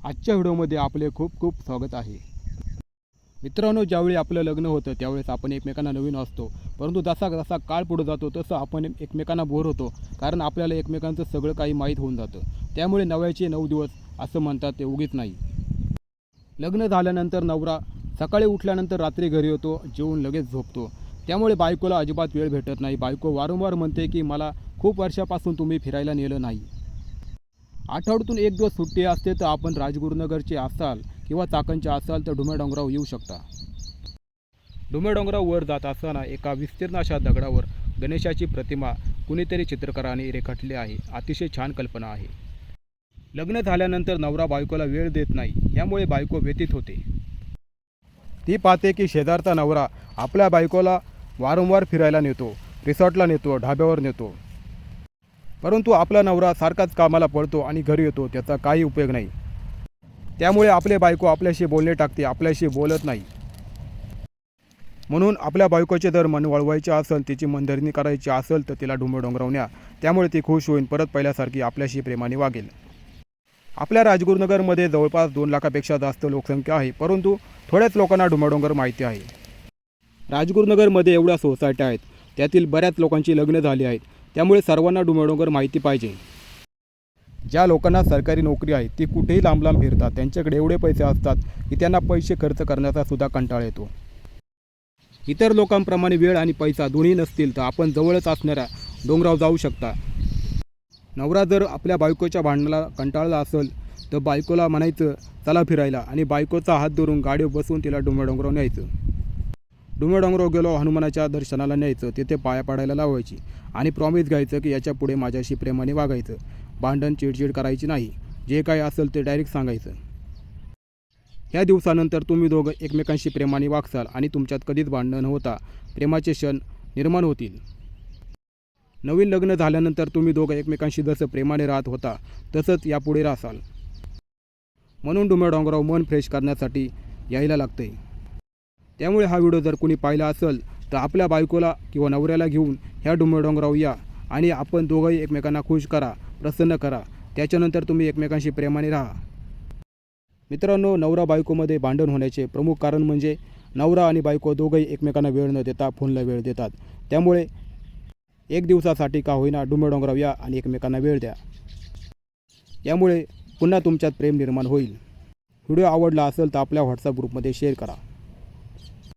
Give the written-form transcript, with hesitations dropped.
आजच्या व्हिडिओमध्ये आपले खूप खूप स्वागत आहे. मित्रांनो, ज्यावेळी आपलं लग्न होतं त्यावेळेस आपण एकमेकांना नवीन असतो, परंतु जसा जसा काळ पुढे जातो तसं आपण एकमेकांना बोर होतो, कारण आपल्याला एकमेकांचं सगळं काही माहीत होऊन जातं. त्यामुळे नव्याचे 9 दिवस असं म्हणतात ते उगीच नाही. लग्न झाल्यानंतर नवरा सकाळी उठल्यानंतर रात्री घरी येतो, जेवून लगेच झोपतो. त्यामुळे बायकोला अजिबात वेळ भेटत नाही. बायको वारंवार म्हणते की मला खूप वर्षापासून तुम्ही फिरायला नेलं नाही. आठवड्यातून एक दिवस सुट्टी असते तर आपण राजगुरुनगरचे असाल किंवा चाकणचे असाल तर डोंगर डोंगरावर येऊ शकता. डोंगर डोंगरावर जात असताना एका विस्तीर्ण अशा दगडावर गणेशाची प्रतिमा कुणीतरी चित्रकाराने रेखाटली आहे. अतिशय छान कल्पना आहे. लग्न झाल्यानंतर नवरा बायकोला वेळ देत नाही, यामुळे बायको व्यथित होते. ती पाहते की शेजारचा नवरा आपल्या बायकोला वारंवार फिरायला नेतो, रिसॉर्टला नेतो, ढाब्यावर नेतो. परंतु आपला नवरा सारखाच कामाला पळतो आणि घरी येतो, त्याचा काही उपयोग नाही. त्यामुळे आपले बायको आपल्याशी बोलणे टाकते, आपल्याशी बोलत नाही. म्हणून आपल्या बायकोचे जर मन वळवायचे असेल, तिची मनधरणी करायची असेल तर तिला डोंगर डोंगरावर न्या. त्यामुळे ती खुश होईल, परत पहिल्यासारखी आपल्याशी प्रेमाने वागेल. आपल्या राजगुरुनगरमध्ये जवळपास 2 लाखापेक्षा जास्त लोकसंख्या आहे, परंतु थोड्याच लोकांना डोंगर डोंगर माहिती आहे. राजगुरुनगरमध्ये एवढ्या सोसायट्या आहेत, त्यातील बऱ्याच लोकांची लग्न झाली आहेत. त्यामुळे सर्वांना डोंगर डोंगर माहिती पाहिजे. ज्या लोकांना सरकारी नोकरी आहे ती कुठेही लांब लांब फिरतात. त्यांच्याकडे एवढे पैसे असतात की त्यांना पैसे खर्च करण्याचा सुद्धा कंटाळा येतो. इतर लोकांप्रमाणे वेळ आणि पैसा दोन्ही नसतील तर आपण जवळच असणाऱ्या डोंगरावर जाऊ शकता. नवरा जर आपल्या बायकोच्या भांडणाला कंटाळला असेल तर बायकोला म्हणायचं चला फिरायला, आणि बायकोचा हात धरून गाडीवर बसून तिला डोंगर डोंगरावर न्यायचं. डोंगर डोंगरावर गेलो हनुमानाच्या दर्शनाला न्यायचं, तिथे पाया पडायला लावायची आणि प्रॉमिस घ्यायचं की याच्या पुढे माझ्याशी प्रेमाने वागायचं, भांडण चिडचिड करायची नाही, जे काही असेल ते डायरेक्ट सांगायचं. ह्या दिवसानंतर तुम्ही दोघं एकमेकांशी प्रेमाने वागसाल आणि तुमच्यात कधीच भांडण न होता प्रेमाचे क्षण निर्माण होतील. नवीन लग्न झाल्यानंतर तुम्ही दोघं एकमेकांशी जसं प्रेमाने राहत होता तसंच यापुढे राहाल. म्हणून डोंगर डोंगरावर मन फ्रेश करण्यासाठी यायला लागतंय. त्यामुळे हा व्हिडिओ जर कोणी पाहिला असेल तर आपल्या बायकोला किंवा नवऱ्याला घेऊन ह्या डोंगर डोंगरावर या आणि आपण दोघंही एकमेकांना खुश करा, प्रसन्न करा. त्याच्यानंतर तुम्ही एकमेकांशी प्रेमाने राहा. मित्रांनो, नवरा बायकोमध्ये भांडण होण्याचे प्रमुख कारण म्हणजे नवरा आणि बायको दोघंही एकमेकांना वेळ न देता फोनला वेळ देतात. त्यामुळे एक दिवसासाठी का होईना डोंगर डोंगरावर या आणि एकमेकांना वेळ द्या. यामुळे पुन्हा तुमच्यात प्रेम निर्माण होईल. व्हिडिओ आवडला असेल तर आपल्या व्हॉट्सअप ग्रुपमध्ये शेअर करा.